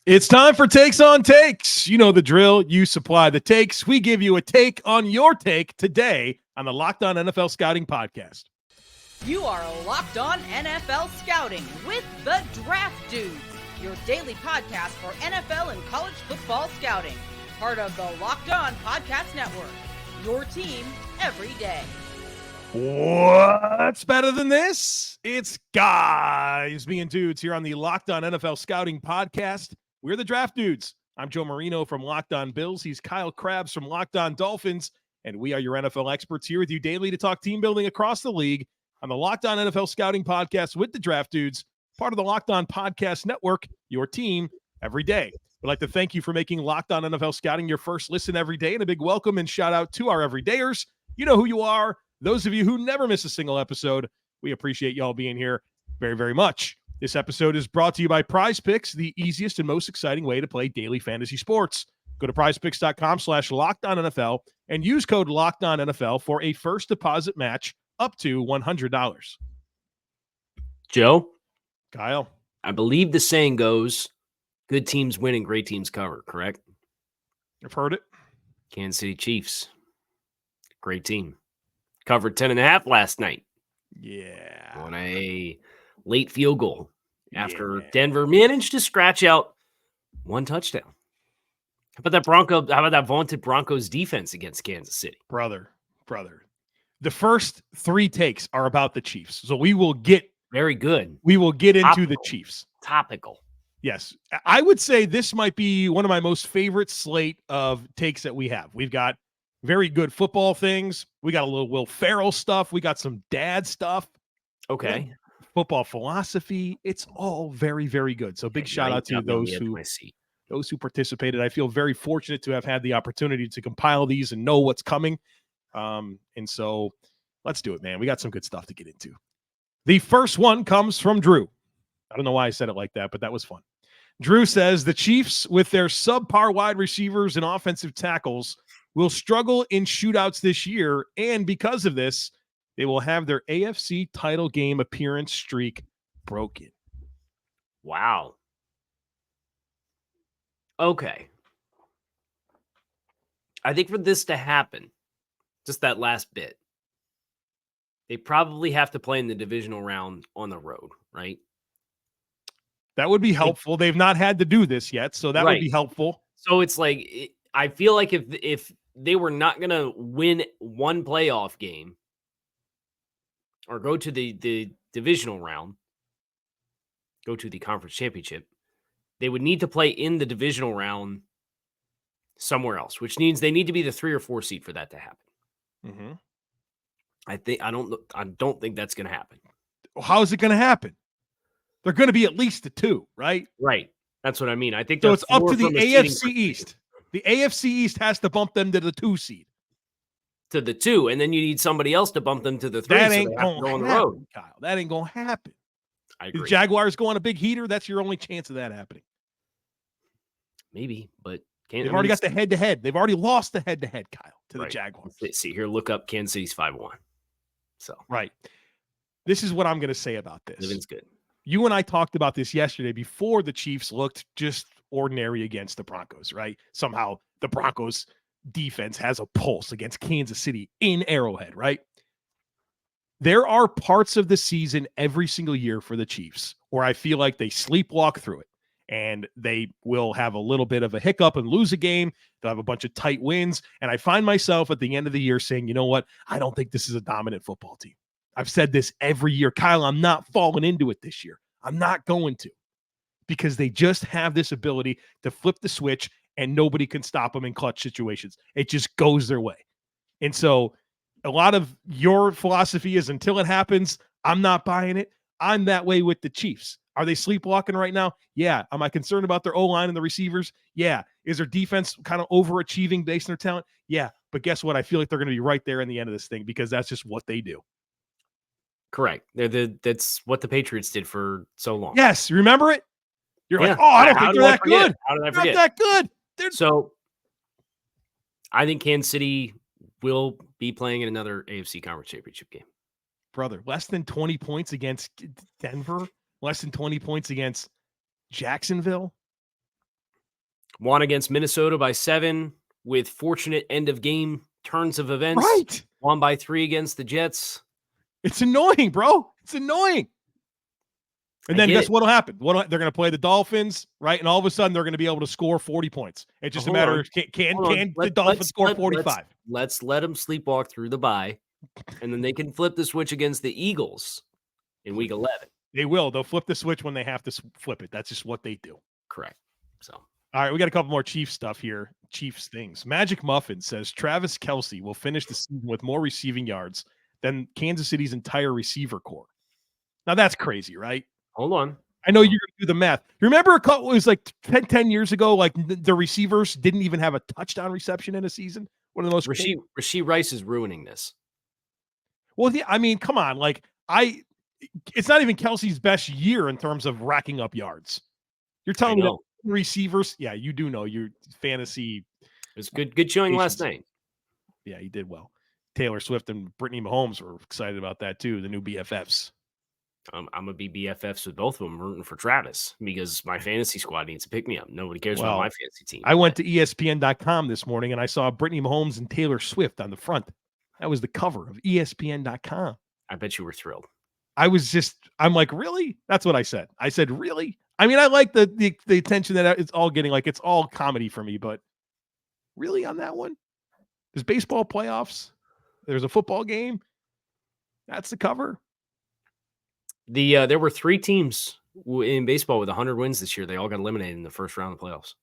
It's time for Takes on Takes. You know the drill. You supply the takes. We give you a take on your take today on the Locked On NFL Scouting Podcast. You are Locked On NFL Scouting with the Draft Dudes, your daily podcast for NFL and college football scouting. Part of the Locked On Podcast Network, your team every day. What's better than this? It's guys being dudes here on the Locked On NFL Scouting Podcast. We're the Draft Dudes. I'm Joe Marino from Locked On Bills. He's Kyle Crabbs from Locked On Dolphins. And we are your NFL experts here with you daily to talk team building across the league on the Locked On NFL Scouting Podcast with the Draft Dudes, part of the Locked On Podcast Network, your team every day. We'd like to thank you for making Locked On NFL Scouting your first listen every day, and a big welcome and shout out to our everydayers. You know who you are. Those of you who never miss a single episode, we appreciate y'all being here very, very much. This episode is brought to you by PrizePicks, the easiest and most exciting way to play daily fantasy sports. Go to prizepicks.com/LockedOnNFL and use code LockedOnNFL for a first deposit match up to $100. Joe, Kyle, I believe the saying goes, good teams win and great teams cover, correct? I've heard it. Kansas City Chiefs, great team. Covered 10.5 last night. Yeah. On a late field goal after Denver managed to scratch out one touchdown. How about that vaunted Broncos defense against Kansas City? Brother. The first three takes are about the Chiefs. So we will get very good. We will get into the Chiefs. Topical. Yes. I would say this might be one of my most favorite slate of takes that we have. We've got very good football things. We got a little Will Ferrell stuff. We got some dad stuff. Okay. Yeah. Football philosophy. It's all very, very good. So big shout out to those who participated. I feel very fortunate to have had the opportunity to compile these and know what's coming. And so let's do it, man. We got some good stuff to get into. The first one comes from Drew. I don't know why I said it like that, but that was fun. Drew says the Chiefs, with their subpar wide receivers and offensive tackles, will struggle in shootouts this year. And because of this, they will have their AFC title game appearance streak broken. Wow. Okay. I think for this to happen, just that last bit, they probably have to play in the divisional round on the road, right? That would be helpful. They've not had to do this yet, so that would be helpful. So it's like, I feel like if they were not going to win one playoff game or go to the divisional round, go to the conference championship, they would need to play in the divisional round somewhere else, which means they need to be the 3 or 4 seed for that to happen. Mm-hmm. I don't think that's going to happen. How is it going to happen? They're going to be at least the 2, right? Right. That's what I mean. I think so. It's up to the AFC East. The AFC East has to bump them to the 2 seed. To the 2, and then you need somebody else to bump them to the 3. That so ain't going to go on the happen, road. Kyle. That ain't going to happen. I agree. The Jaguars go on a big heater. That's your only chance of that happening. Maybe, but they've already got the head-to-head. They've already lost the head-to-head, Kyle, to the Jaguars. Let's see here, look up Kansas City's 5-1. So right. This is what I'm going to say about this. Living's good. You and I talked about this yesterday before the Chiefs looked just ordinary against the Broncos, right? Somehow the Broncos defense has a pulse against Kansas City in Arrowhead, right? There are parts of the season every single year for the Chiefs where I feel like they sleepwalk through it and they will have a little bit of a hiccup and lose a game. They'll have a bunch of tight wins. And I find myself at the end of the year saying, you know what? I don't think this is a dominant football team. I've said this every year. Kyle, I'm not falling into it this year. I'm not going to, because they just have this ability to flip the switch and nobody can stop them in clutch situations. It just goes their way. And so a lot of your philosophy is until it happens, I'm not buying it. I'm that way with the Chiefs. Are they sleepwalking right now? Yeah. Am I concerned about their O-line and the receivers? Yeah. Is their defense kind of overachieving based on their talent? Yeah. But guess what? I feel like they're going to be right there in the end of this thing because that's just what they do. Correct. That's what the Patriots did for so long. Yes. Remember it? You're like, oh, I don't think they're that good. How did I forget? Not that good. So I think Kansas City will be playing in another AFC Conference Championship game. Brother, less than 20 points against Denver, less than 20 points against Jacksonville. Won against Minnesota by 7 with fortunate end of game turns of events. Right. Won by 3 against the Jets. It's annoying, bro. It's annoying. And then guess what'll happen? They're going to play the Dolphins, right? And all of a sudden they're going to be able to score 40 points. It's just a matter of can the Dolphins score 45? Let's let them sleepwalk through the bye, and then they can flip the switch against the Eagles in week 11. They will. They'll flip the switch when they have to flip it. That's just what they do. Correct. So, all right, we got a couple more Chiefs stuff here. Chiefs things. Magic Muffin says Travis Kelce will finish the season with more receiving yards than Kansas City's entire receiver core. Now that's crazy, right? Hold on. I know you're going to do the math. Remember it was like 10 years ago, like the receivers didn't even have a touchdown reception in a season? One of the most Rashee Rice is ruining this. Well, I mean, come on. Like it's not even Kelce's best year in terms of racking up yards. You're telling me that receivers, yeah, you do know your fantasy. It was good showing last night. Yeah, he did well. Taylor Swift and Brittany Mahomes were excited about that too, the new BFFs. I'm going to be BFFs with both of them, rooting for Travis because my fantasy squad needs to pick me up. Nobody cares about my fantasy team. I went to ESPN.com this morning and I saw Brittany Mahomes and Taylor Swift on the front. That was the cover of ESPN.com. I bet you were thrilled. I'm like, really? That's what I said. I said, really? I mean, I like the attention that it's all getting. Like, it's all comedy for me, but really on that one? There's baseball playoffs. There's a football game. That's the cover. There were 3 teams in baseball with 100 wins this year. They all got eliminated in the first round of the playoffs.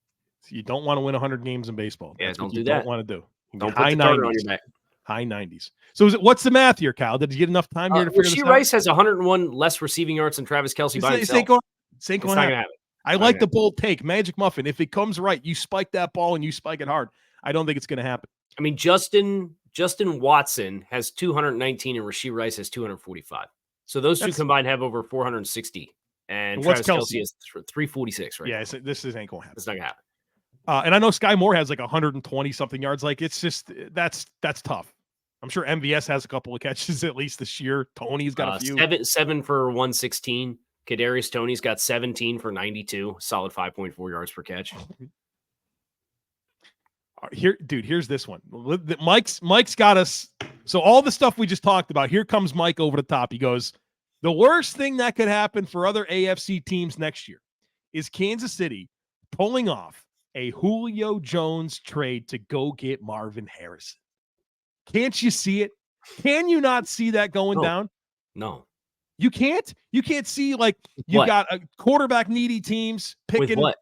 So you don't want to win 100 games in baseball. Yeah, don't do that. Don't want to do. Don't put the target on your back. High 90s. So what's the math here, Kyle? Did you get enough time here to figure this out? Rice has 101 less receiving yards than Travis Kelce by himself. It's not going to happen. I like the bold take. Magic Muffin. If it comes right, you spike that ball and you spike it hard. I don't think it's going to happen. I mean, Justin Watson has 219 and Rashee Rice has 245. So those two combined have over 460. And Travis Kelce has 346, right? Yeah, this ain't going to happen. It's not going to happen. And I know Sky Moore has like 120 something yards. Like it's just that's tough. I'm sure MVS has a couple of catches at least this year. Tony's got a few. 7 for 116. Kadarius Toney's got 17 for 92. Solid 5.4 yards per catch. Here's this one. Mike's got us. So all the stuff we just talked about, here comes Mike over the top. He goes, the worst thing that could happen for other AFC teams next year is Kansas City pulling off a Julio Jones trade to go get Marvin Harrison. Can't you see it? Can you not see that going down? No. You can't? You can't see like you got a quarterback needy teams picking. With what?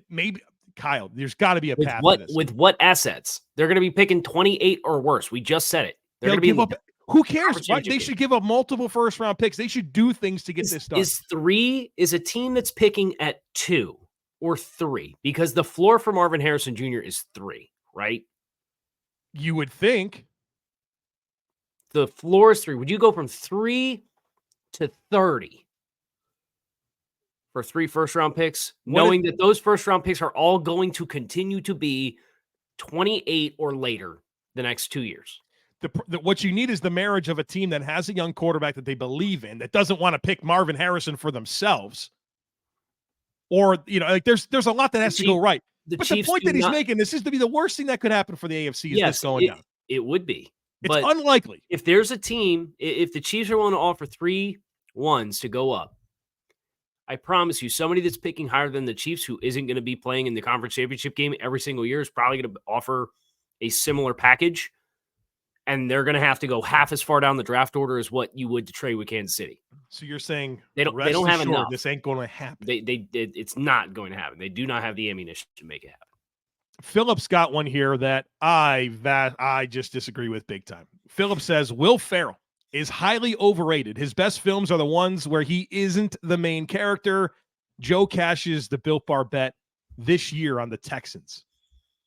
Maybe Kyle, there's got to be a path. With what assets? They're going to be picking 28 or worse. We just said it. They're going to give up. Who cares? Right? They should give up multiple first round picks. They should do things to get this done. Is a team that's picking at 2 or 3 because the floor for Marvin Harrison Jr. is 3, right? You would think. The floor is 3. Would you go from 3 to 30 for 3 first-round picks, knowing that those first-round picks are all going to continue to be 28 or later the next 2 years? What you need is the marriage of a team that has a young quarterback that they believe in, that doesn't want to pick Marvin Harrison for themselves. Or, like there's a lot that has to go right. But the point that he's making, this is to be the worst thing that could happen for the AFC is this going down. It would be. It's unlikely. If there's a team, if the Chiefs are willing to offer 3 ones to go up, I promise you, somebody that's picking higher than the Chiefs who isn't going to be playing in the conference championship game every single year is probably going to offer a similar package, and they're going to have to go half as far down the draft order as what you would to trade with Kansas City. So you're saying they don't have enough. This ain't going to happen. It's not going to happen. They do not have the ammunition to make it happen. Phillips got one here that I just disagree with big time. Phillips says Will Ferrell is highly overrated. His best films are the ones where he isn't the main character. Joe cashes the Built Bar bet this year on the Texans.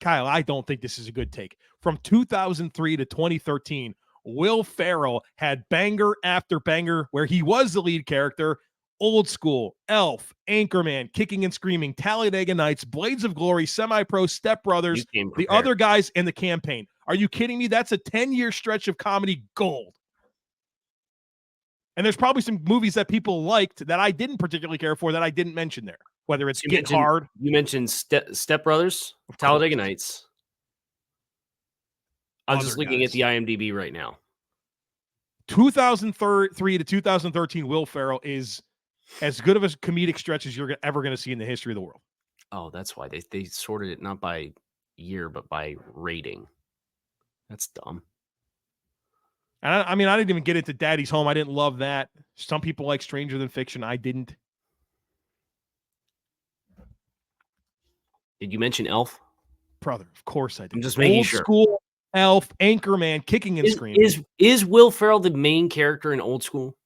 Kyle, I don't think this is a good take. From 2003 to 2013, Will Ferrell had banger after banger where he was the lead character. Old School, Elf, Anchorman, Kicking and Screaming, Talladega Nights, Blades of Glory, Semi-Pro, Step Brothers, The Other Guys, and The Campaign. Are you kidding me? That's a 10-year stretch of comedy gold. And there's probably some movies that people liked that I didn't particularly care for that I didn't mention there. whether it's So Get Hard. You mentioned Step Brothers, Talladega Nights. I'm just looking at the IMDb right now. 2003 to 2013 Will Ferrell is as good of a comedic stretch as you're ever going to see in the history of the world. Oh, that's why they sorted it not by year but by rating. That's dumb. And I mean, I didn't even get into Daddy's Home. I didn't love that. Some people like Stranger Than Fiction. I didn't. Did you mention Elf? Brother, of course I did. I'm just making sure. Old School, Elf, Anchorman, Kicking and Screaming. Is Will Ferrell the main character in Old School?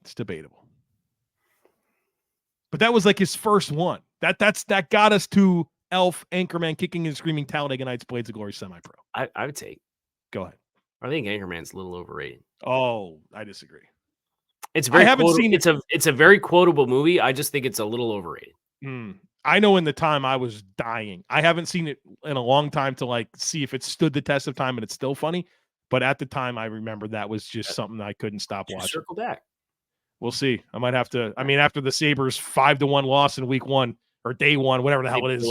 It's debatable. But that was like his first one. That got us to Elf, Anchorman, Kicking and Screaming, Talladega Nights, Blades of Glory, Semi-Pro. I would take. Go ahead. I think Anchorman's a little overrated. Oh, I disagree. It's very. It's a very quotable movie. I just think it's a little overrated. I know in the time I was dying. I haven't seen it in a long time to like see if it stood the test of time and it's still funny. But at the time, I remember that was just something I couldn't stop watching. Circle back. We'll see. I might have to. I mean, after the Sabres 5-1 loss in week 1 or day 1, whatever the hell it is,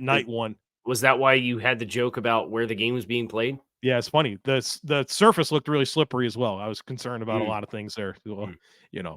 night 1. Was that why you had the joke about where the game was being played? Yeah, it's funny. The surface looked really slippery as well. I was concerned about a lot of things there.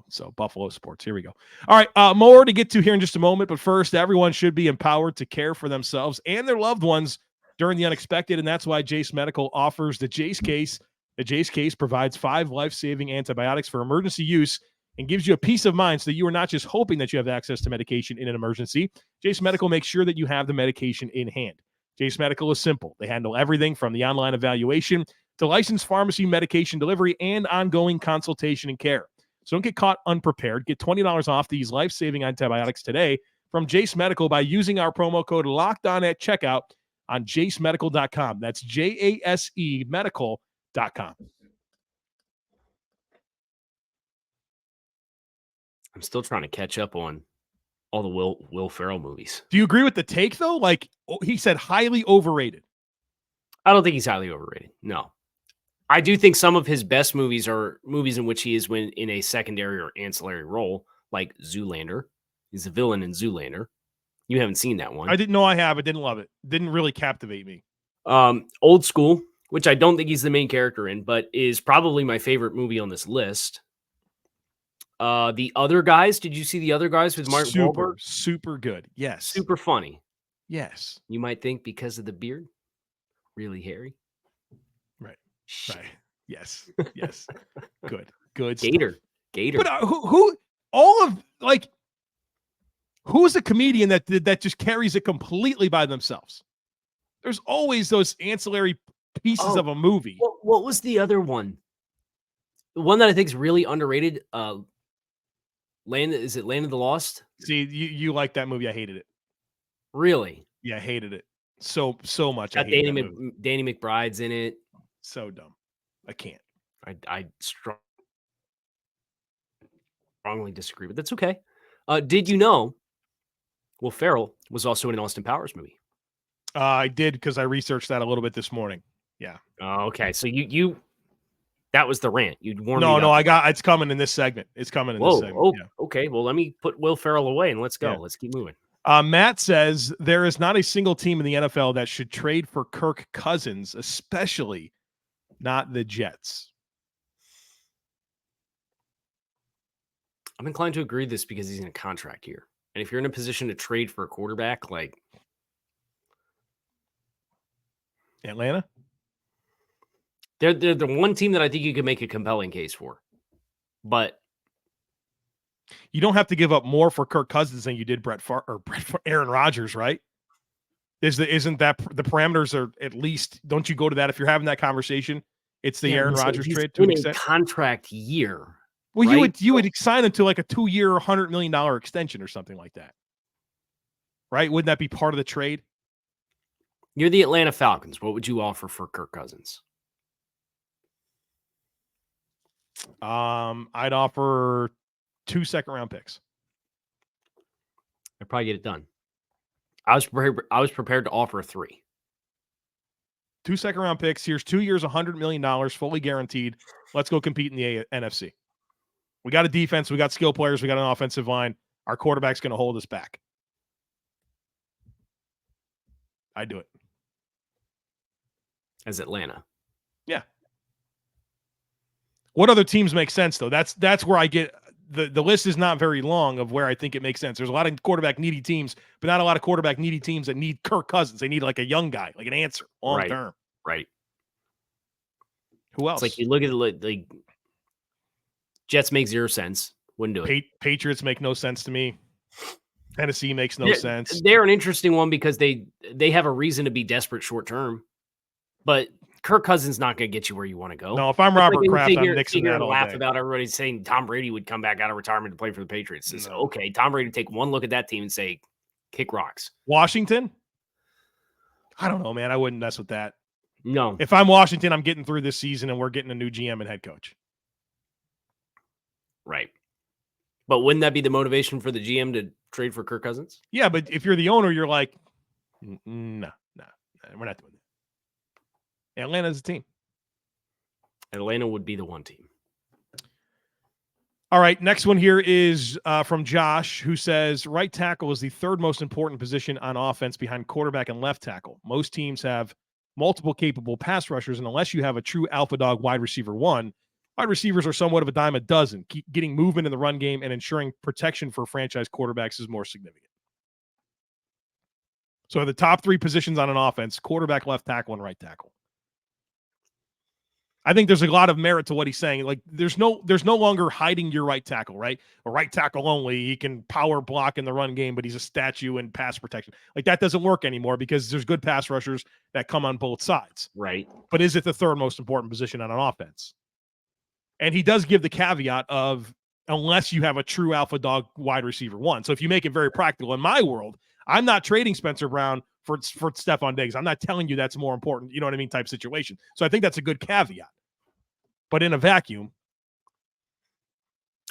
So Buffalo sports. Here we go. All right, more to get to here in just a moment. But first, everyone should be empowered to care for themselves and their loved ones during the unexpected. And that's why Jace Medical offers the Jace Case. The Jace Case provides 5 life-saving antibiotics for emergency use and gives you a peace of mind so that you are not just hoping that you have access to medication in an emergency. Jace Medical makes sure that you have the medication in hand. Jace Medical is simple. They handle everything from the online evaluation to licensed pharmacy medication delivery and ongoing consultation and care. So don't get caught unprepared. Get $20 off these life-saving antibiotics today from Jace Medical by using our promo code LOCKEDON at checkout on jacemedical.com. That's JASE medical.com. I'm still trying to catch up on all the Will Ferrell movies. Do you agree with the take, though? Like, he said highly overrated. I don't think he's highly overrated. No. I do think some of his best movies are movies in which he is in a secondary or ancillary role, like Zoolander. He's a villain in Zoolander. You haven't seen that one. I didn't know I have. I didn't love it. Didn't really captivate me. Old School, which I don't think he's the main character in, but is probably my favorite movie on this list. The Other Guys. Did you see The Other Guys with Mark Wahlberg? Super good. Yes. Super funny. Yes. You might think because of the beard, really hairy. Right. Right. Yes. Yes. Good. Gator. Stuff. But who's a comedian that just carries it completely by themselves? There's always those ancillary pieces of a movie. What was the other one? The one that I think is really underrated. Land of the Lost? See, you like that movie. I hated it. Really? Yeah, I hated it so much. Got Danny McBride's in it. So dumb. I can't. I strongly disagree, but that's okay. Did you know Will Ferrell was also in an Austin Powers movie? I did because I researched that a little bit this morning. Yeah. Okay. So you that was the rant. You'd warn me. No, it's coming in this segment. It's coming in this segment. Oh, yeah. Okay. Well, let me put Will Ferrell away and let's go. Yeah. Let's keep moving. Matt says there is not a single team in the NFL that should trade for Kirk Cousins, especially not the Jets. I'm inclined to agree with this because he's in a contract year. And if you're in a position to trade for a quarterback, like Atlanta, they're the one team that I think you could make a compelling case for. But you don't have to give up more for Kirk Cousins than you did Aaron Rodgers, right? Isn't that the parameters are at least? Don't you go to that if you're having that conversation? It's the Aaron Rodgers trade to an extent. Contract year. Well, right? you would sign him to like a 2-year, $100 million extension or something like that, right? Wouldn't that be part of the trade? You're the Atlanta Falcons. What would you offer for Kirk Cousins? I'd offer 2 second-round picks. I'd probably get it done. I was prepared to offer 3. 2 second-round picks. Here's 2 years, $100 million, fully guaranteed. Let's go compete in the NFC. We got a defense. We got skill players. We got an offensive line. Our quarterback's going to hold us back. I do it. As Atlanta. Yeah. What other teams make sense, though? That's where I get the list is not very long of where I think it makes sense. There's a lot of quarterback needy teams, but not a lot of quarterback needy teams that need Kirk Cousins. They need like a young guy, like an answer long term. Right. Who else? It's like you look at the Jets make 0 sense. Wouldn't do it. Patriots make no sense to me. Tennessee makes no sense. They're an interesting one because they have a reason to be desperate short term, but Kirk Cousins not going to get you where you want to go. No, if I'm Robert Kraft, I'm nixing that all laugh day. About everybody saying Tom Brady would come back out of retirement to play for the Patriots. So, okay, Tom Brady would take one look at that team and say, kick rocks. Washington? I don't know, man. I wouldn't mess with that. No. If I'm Washington, I'm getting through this season and we're getting a new GM and head coach. Right. But wouldn't that be the motivation for the GM to trade for Kirk Cousins? Yeah, but if you're the owner, you're like, no, we're not doing that. Atlanta's a team. Atlanta would be the one team. All right, next one here is from Josh, who says right tackle is the third most important position on offense behind quarterback and left tackle. Most teams have multiple capable pass rushers, and unless you have a true alpha dog wide receiver one, wide receivers are somewhat of a dime a dozen. Getting movement in the run game and ensuring protection for franchise quarterbacks is more significant. So the top three positions on an offense: quarterback, left tackle, and right tackle. I think there's a lot of merit to what he's saying. Like there's no longer hiding your right tackle, right? A right tackle only. He can power block in the run game, but he's a statue in pass protection. Like that doesn't work anymore because there's good pass rushers that come on both sides. Right. But is it the third most important position on an offense? And he does give the caveat of unless you have a true alpha dog wide receiver one. So if you make it very practical, in my world, I'm not trading Spencer Brown for Stephon Diggs. I'm not telling you that's more important, you know what I mean, type situation. So I think that's a good caveat. But in a vacuum.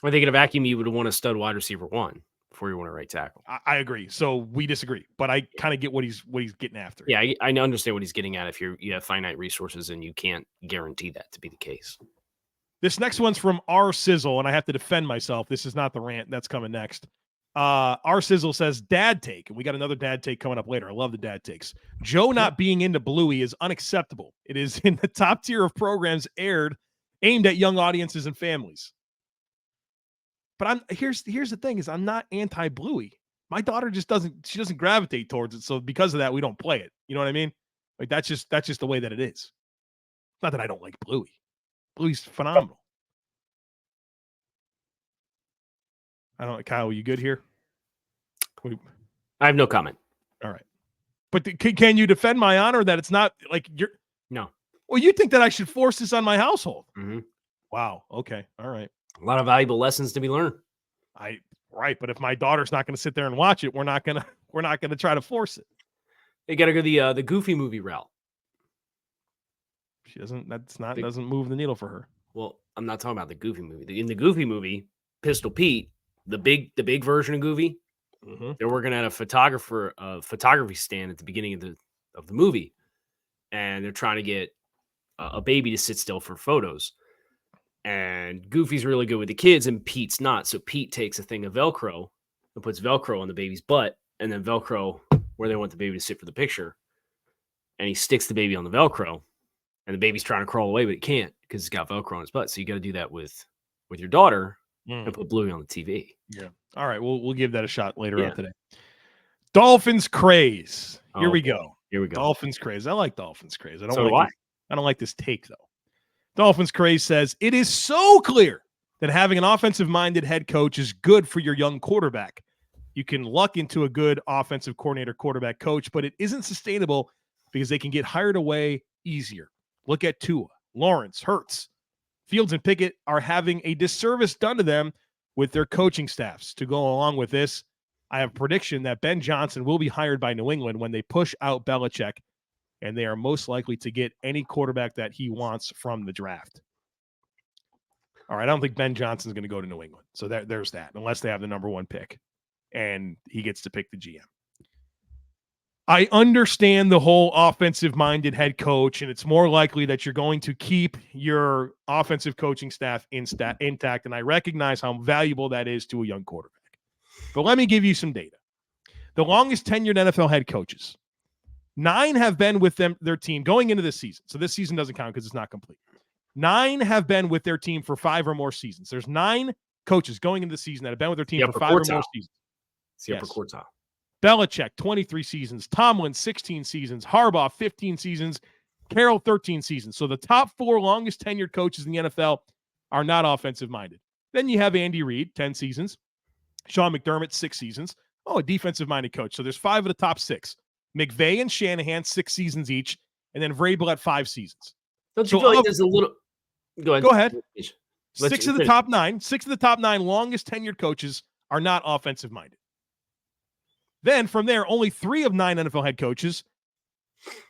I think in a vacuum, you would want a stud wide receiver one before you want a right tackle. I agree. So we disagree. But I kind of get what he's getting after. Yeah, I understand what he's getting at if you have finite resources and you can't guarantee that to be the case. This next one's from R Sizzle, and I have to defend myself. This is not the rant that's coming next. R Sizzle says, dad take. And we got another dad take coming up later. I love the dad takes. Joe not being into Bluey is unacceptable. It is in the top tier of programs aimed at young audiences and families. But here's the thing is I'm not anti-Bluey. My daughter just doesn't gravitate towards it. So because of that, we don't play it. You know what I mean? Like that's just the way that it is. Not that I don't like Bluey. Bluey's phenomenal. I don't know, Kyle, are you good here? I have no comment. All right. But can you defend my honor that it's not like you're... No. Well, you think that I should force this on my household? Mm-hmm. Wow. Okay. All right. A lot of valuable lessons to be learned. Right. But if my daughter's not going to sit there and watch it, we're not going to try to force it. They got to go the Goofy movie route. She doesn't move the needle for her. Well, I'm not talking about the Goofy movie. In the Goofy movie, Pistol Pete, the big version of Goofy, they're working at a photography stand at the beginning of the movie, and they're trying to get a baby to sit still for photos. And Goofy's really good with the kids, and Pete's not. So Pete takes a thing of Velcro and puts Velcro on the baby's butt, and then Velcro where they want the baby to sit for the picture. And he sticks the baby on the Velcro. And the baby's trying to crawl away, but it can't because it's got Velcro on its butt. So you got to do that with your daughter and put Bluey on the TV. Yeah. All right. We'll give that a shot later on today. Dolphins craze. Here we go. Dolphins craze. I like Dolphins craze. I don't like this take though. Dolphins craze says it is so clear that having an offensive-minded head coach is good for your young quarterback. You can luck into a good offensive coordinator, quarterback coach, but it isn't sustainable because they can get hired away easier. Look at Tua, Lawrence, Hurts. Fields and Pickett are having a disservice done to them with their coaching staffs. To go along with this, I have a prediction that Ben Johnson will be hired by New England when they push out Belichick, and they are most likely to get any quarterback that he wants from the draft. All right, I don't think Ben Johnson's going to go to New England. So there's that, unless they have the number one pick, and he gets to pick the GM. I understand the whole offensive-minded head coach, and it's more likely that you're going to keep your offensive coaching staff intact, and I recognize how valuable that is to a young quarterback. But let me give you some data. The longest tenured NFL head coaches, 9 have been with their team going into this season. So this season doesn't count because it's not complete. 9 have been with their team for 5 or more seasons. There's 9 coaches going into the season that have been with their team for 5 or more seasons. It's the upper quartile. Belichick, 23 seasons. Tomlin, 16 seasons. Harbaugh, 15 seasons. Carroll, 13 seasons. So the top 4 longest tenured coaches in the NFL are not offensive-minded. Then you have Andy Reid, 10 seasons. Sean McDermott, 6 seasons. Oh, a defensive-minded coach. So there's 5 of the top 6. McVay and Shanahan, 6 seasons each. And then Vrabel at 5 seasons. Don't you feel like there's a little... Go ahead. 6 of the top 9 longest tenured coaches are not offensive-minded. Then from there, only 3 of 9 NFL head coaches.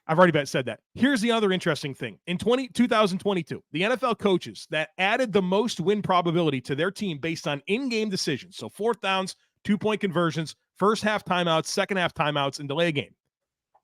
I've already said that. Here's the other interesting thing. In 2022, the NFL coaches that added the most win probability to their team based on in-game decisions, so 4th downs, 2-point conversions, first half timeouts, second half timeouts, and delay a game.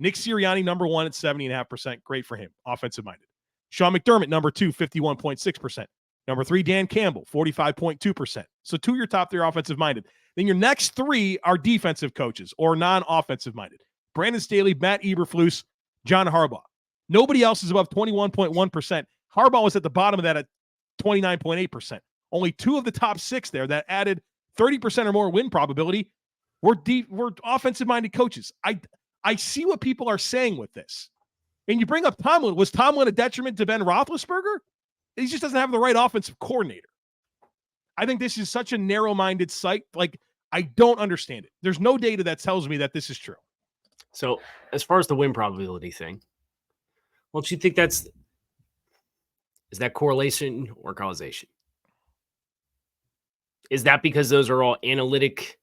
Nick Sirianni, number 1 at 70.5%. Great for him. Offensive-minded. Sean McDermott, number 2, 51.6%. Number 3, Dan Campbell, 45.2%. So 2 of your top 3 are offensive-minded. Then your next 3 are defensive coaches or non-offensive-minded. Brandon Staley, Matt Eberflus, John Harbaugh. Nobody else is above 21.1%. Harbaugh was at the bottom of that at 29.8%. Only 2 of the top 6 there that added 30% or more win probability were offensive-minded coaches. I see what people are saying with this. And you bring up Tomlin. Was Tomlin a detriment to Ben Roethlisberger? He just doesn't have the right offensive coordinator. I think this is such a narrow-minded site. Like, I don't understand it. There's no data that tells me that this is true. So as far as the win probability thing, don't you think is that correlation or causation? Is that because those are all analytic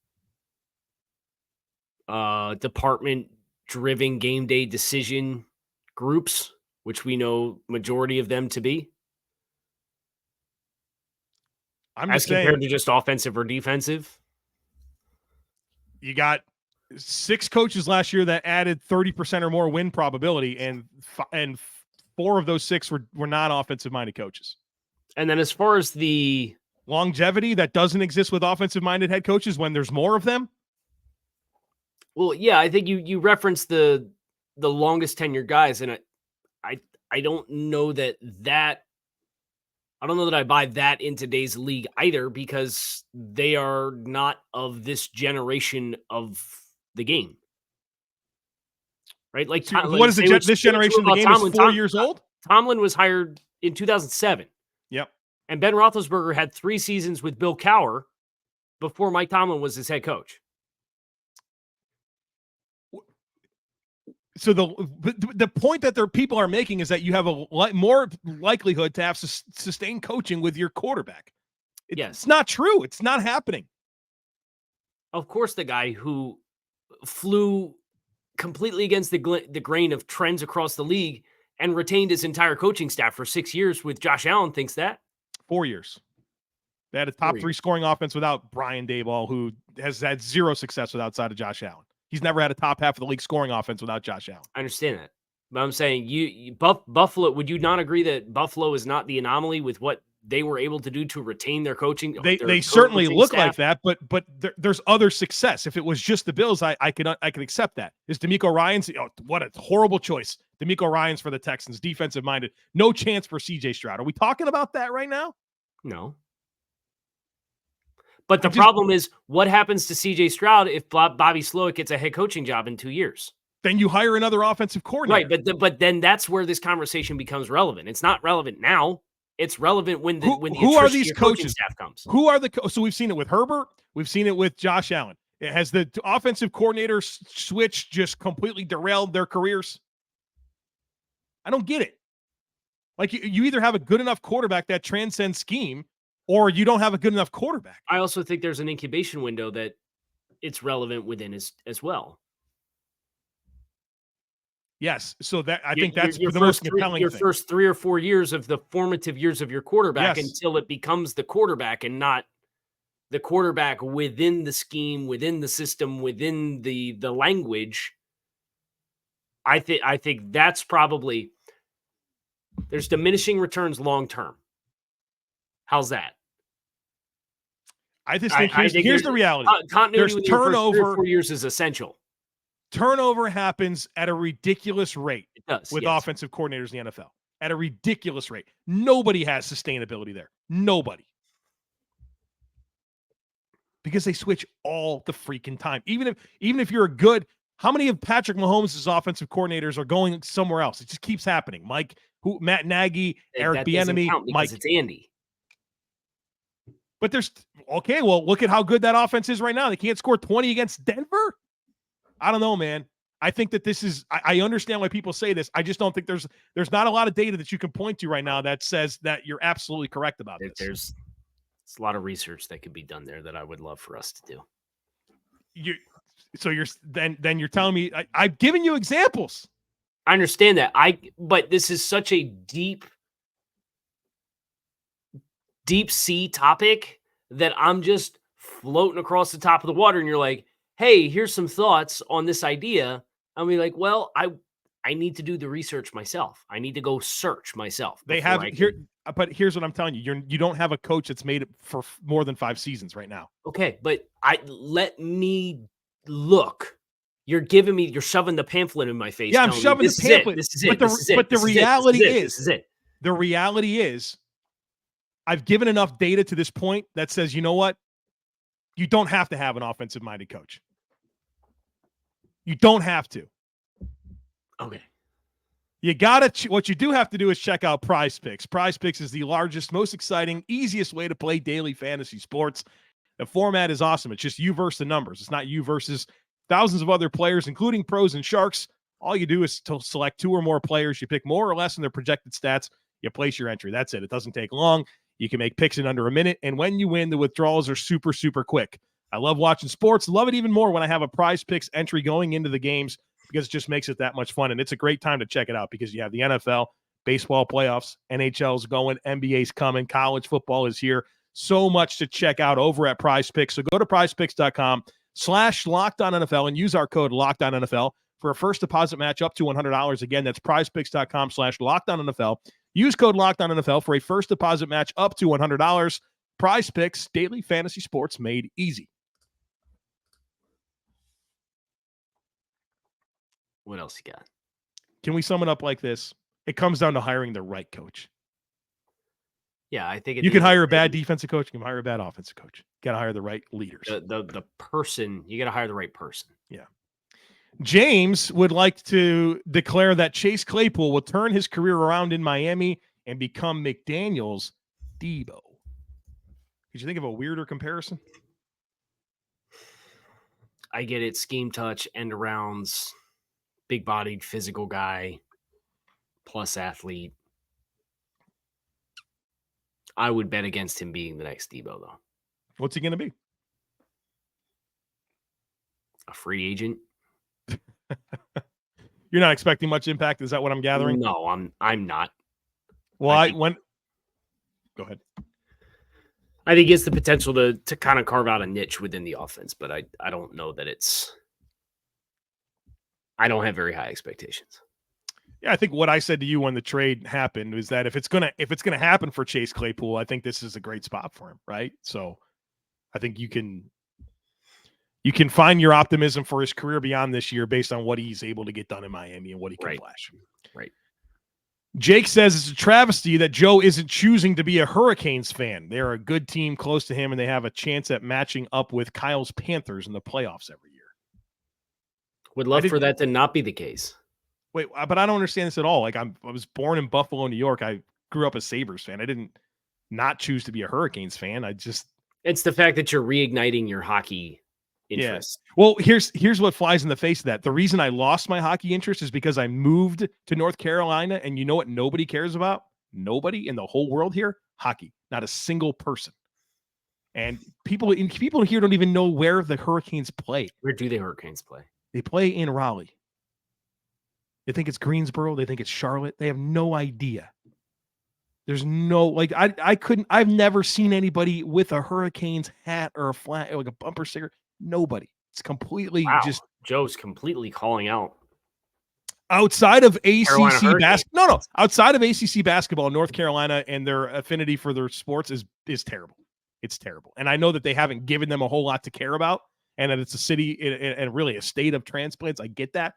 department-driven game day decision groups, which we know majority of them to be? As compared to just offensive or defensive? You got 6 coaches last year that added 30% or more win probability, and 4 of those 6 were non-offensive-minded coaches. And then as far as the longevity that doesn't exist with offensive-minded head coaches when there's more of them? Well, yeah, I think you referenced the longest tenured guys, and I don't know that I don't know that I buy that in today's league either, because they are not of this generation of the game. Right? Like, what is this generation of the game is 4 years old? Tomlin was hired in 2007. Yep. And Ben Roethlisberger had 3 seasons with Bill Cowher before Mike Tomlin was his head coach. So the point that people are making is that you have a more likelihood to have sustained coaching with your quarterback. It's not true. It's not happening. Of course, the guy who flew completely against the grain of trends across the league and retained his entire coaching staff for 6 years with Josh Allen thinks that. 4 years. They had a top 3 scoring offense without Brian Daboll, who has had 0 success outside of Josh Allen. He's never had a top half of the league scoring offense without Josh Allen. I understand that. But I'm saying Buffalo, would you not agree that Buffalo is not the anomaly with what they were able to do to retain their coaching? They certainly look like that, but there's other success. If it was just the Bills, I can accept that. Is Demeco Ryans? Oh, what a horrible choice. Demeco Ryans for the Texans, defensive-minded. No chance for C.J. Stroud. Are we talking about that right now? No. But the problem is, what happens to C.J. Stroud if Bobby Slowick gets a head coaching job in 2 years? Then you hire another offensive coordinator. Right, but then that's where this conversation becomes relevant. It's not relevant now. It's relevant when the who are these coaches? Staff comes. Who are so we've seen it with Herbert. We've seen it with Josh Allen. Has the offensive coordinator switch just completely derailed their careers? I don't get it. Like, you either have a good enough quarterback that transcends scheme, or you don't have a good enough quarterback. I also think there's an incubation window that it's relevant within as well. Yes. So that I think that's your the most compelling thing. Your first 3 or 4 years of the formative years of your quarterback until it becomes the quarterback and not the quarterback within the scheme, within the system, within the language. I think that's probably there's diminishing returns long term. How's that? I just think here's the reality. Continuity There's in your first 3 turnover. or 4 years is essential. Turnover happens at a ridiculous rate It does, with yes. offensive coordinators in the NFL. At a ridiculous rate. Nobody has sustainability there. Nobody. Because they switch all the freaking time. Even if you're a good, how many of Patrick Mahomes' offensive coordinators are going somewhere else? It just keeps happening. Matt Nagy, Eric Bieniemy, Mike. It's Andy. But look at how good that offense is right now. They can't score 20 against Denver. I don't know, man. I think that this is, I understand why people say this. I just don't think there's not a lot of data that you can point to right now that says that you're absolutely correct about this. There's a lot of research that could be done there that I would love for us to do. You're telling me I've given you examples. I understand that. But this is such a deep sea topic that I'm just floating across the top of the water, and you're like, hey, here's some thoughts on this idea. I'll be like, well, I need to do the research myself. I need to go search myself. But here's what I'm telling you. You don't have a coach that's made it for more than 5 seasons right now. Okay, but let me look. You're shoving the pamphlet in my face. Yeah, I'm shoving the pamphlet. This is it. But the reality is, I've given enough data to this point that says, you know what? You don't have to have an offensive-minded coach. You don't have to. Okay. What you do have to do is check out PrizePicks. PrizePicks is the largest, most exciting, easiest way to play daily fantasy sports. The format is awesome. It's just you versus the numbers. It's not you versus thousands of other players, including pros and sharks. All you do is to select 2 or more players. You pick more or less in their projected stats. You place your entry. That's it. It doesn't take long. You can make picks in under a minute. And when you win, the withdrawals are super, super quick. I love watching sports. Love it even more when I have a PrizePicks entry going into the games because it just makes it that much fun. And it's a great time to check it out because you have the NFL, baseball playoffs, NHL's going, NBA's coming, college football is here. So much to check out over at PrizePicks. So go to prizepicks.com/LockedOnNFL and use our code LockedOnNFL for a first deposit match up to $100. Again, that's prizepicks.com/LockedOnNFL. Use code LockedOnNFL for a first deposit match up to $100. PrizePicks, daily fantasy sports made easy. What else you got? Can we sum it up like this? It comes down to hiring the right coach. Yeah, I think you can hire a bad defensive coach. You can hire a bad offensive coach. You got to hire the right leaders. The person, you got to hire the right person. Yeah. James would like to declare that Chase Claypool will turn his career around in Miami and become McDaniels' Debo. Did you think of a weirder comparison? I get it. Scheme touch, end arounds, big-bodied, physical guy, plus athlete. I would bet against him being the next Debo, though. What's he going to be? A free agent. You're not expecting much impact? Is that what I'm gathering? No, I'm not. Well, go ahead. I think it's the potential to kind of carve out a niche within the offense, but I don't know that I don't have very high expectations. Yeah, I think what I said to you when the trade happened was that if it's gonna happen for Chase Claypool, I think this is a great spot for him, right? So I think you can find your optimism for his career beyond this year based on what he's able to get done in Miami and what he can flash. Right. Jake says it's a travesty that Joe isn't choosing to be a Hurricanes fan. They're a good team close to him, and they have a chance at matching up with Kyle's Panthers in the playoffs every year. Would love for that to not be the case. Wait, but I don't understand this at all. Like I was born in Buffalo, New York. I grew up a Sabres fan. I didn't not choose to be a Hurricanes fan. It's the fact that you're reigniting your hockey interest. Yeah. Well, here's what flies in the face of that. The reason I lost my hockey interest is because I moved to North Carolina, and you know what nobody cares about? Nobody in the whole world here? Hockey. Not a single person. And people here don't even know where the Hurricanes play. Where do the Hurricanes play? They play in Raleigh. They think it's Greensboro. They think it's Charlotte. They have no idea. There's no, I've never seen anybody with a Hurricanes hat or a flag, like a bumper sticker. Nobody. It's completely Joe's completely calling out. Outside of ACC basketball. No. Outside of ACC basketball, North Carolina and their affinity for their sports is terrible. It's terrible. And I know that they haven't given them a whole lot to care about, and that it's a city and really a state of transplants. I get that.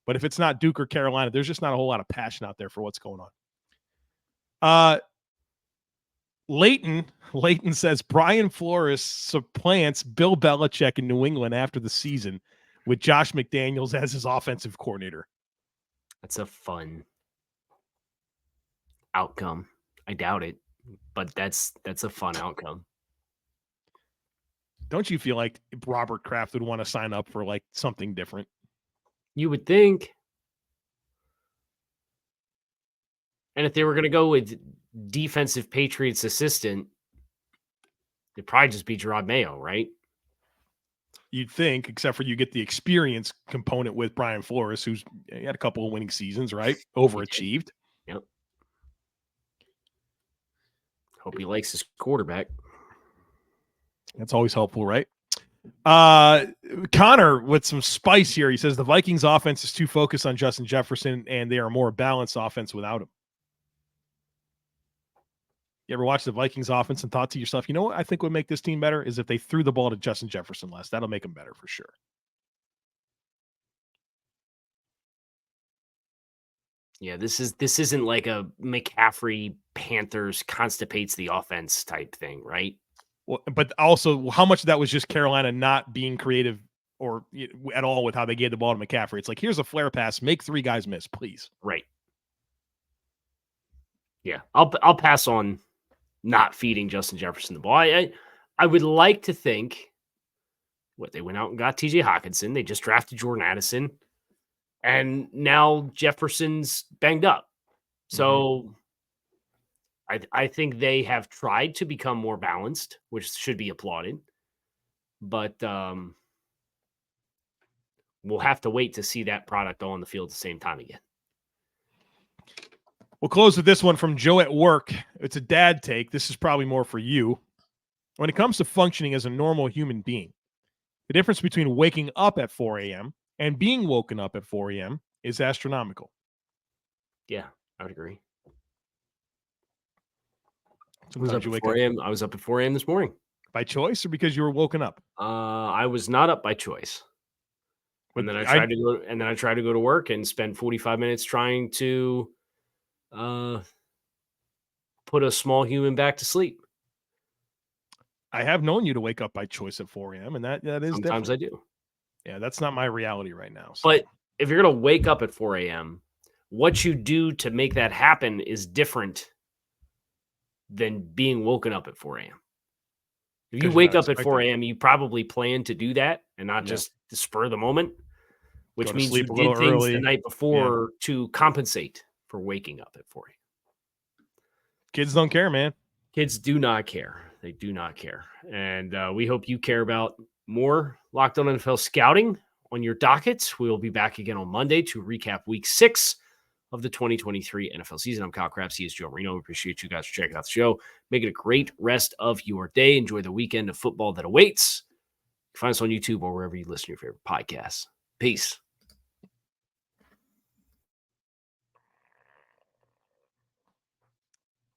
But if it's not Duke or Carolina, there's just not a whole lot of passion out there for what's going on. Leighton says Brian Flores supplants Bill Belichick in New England after the season with Josh McDaniels as his offensive coordinator. That's a fun outcome. I doubt it, but that's a fun outcome. Don't you feel like Robert Kraft would want to sign up for like something different? You would think. And if they were going to go with defensive Patriots assistant, it'd probably just be Gerard Mayo, right? You'd think, except for you get the experience component with Brian Flores, who's had a couple of winning seasons, right? Overachieved. Yep. Hope he likes his quarterback. That's always helpful, right? Connor with some spice here. He says the Vikings offense is too focused on Justin Jefferson, and they are a more balanced offense without him. You ever watch the Vikings offense and thought to yourself, you know what I think would make this team better is if they threw the ball to Justin Jefferson less. That'll make them better for sure. Yeah, this isn't like a McCaffrey Panthers constipates the offense type thing, right? Well, but also how much of that was just Carolina not being creative or at all with how they gave the ball to McCaffrey. It's like, here's a flare pass, make 3 guys miss, please. Right. Yeah, I'll pass on not feeding Justin Jefferson the ball. I would like to think they went out and got TJ Hawkinson. They just drafted Jordan Addison. And now Jefferson's banged up. So I think they have tried to become more balanced, which should be applauded. But we'll have to wait to see that product all on the field at the same time again. We'll close with this one from Joe at work. It's a dad take. This is probably more for you. When it comes to functioning as a normal human being, the difference between waking up at 4 a.m. and being woken up at 4 a.m. is astronomical. Yeah, I would agree. I was up at 4 a.m. this morning. By choice or because you were woken up? I was not up by choice. And then I tried to go to work and spend 45 minutes trying to put a small human back to sleep. I have known you to wake up by choice at 4 a.m. and that is sometimes different. I do. Yeah, that's not my reality right now. So. But if you're going to wake up at 4 a.m., what you do to make that happen is different than being woken up at 4 a.m. If you wake up at 4 a.m., you probably plan to do that and not just to spur the moment, which means you did things the night before to compensate for waking up at 4 a.m. Kids don't care, man. Kids do not care. They do not care. And we hope you care about more Locked On NFL scouting on your dockets. We will be back again on Monday to recap week 6 of the 2023 NFL season. I'm Kyle Crabbs. He is Joe Marino. We appreciate you guys for checking out the show. Make it a great rest of your day. Enjoy the weekend of football that awaits. Find us on YouTube or wherever you listen to your favorite podcasts. Peace.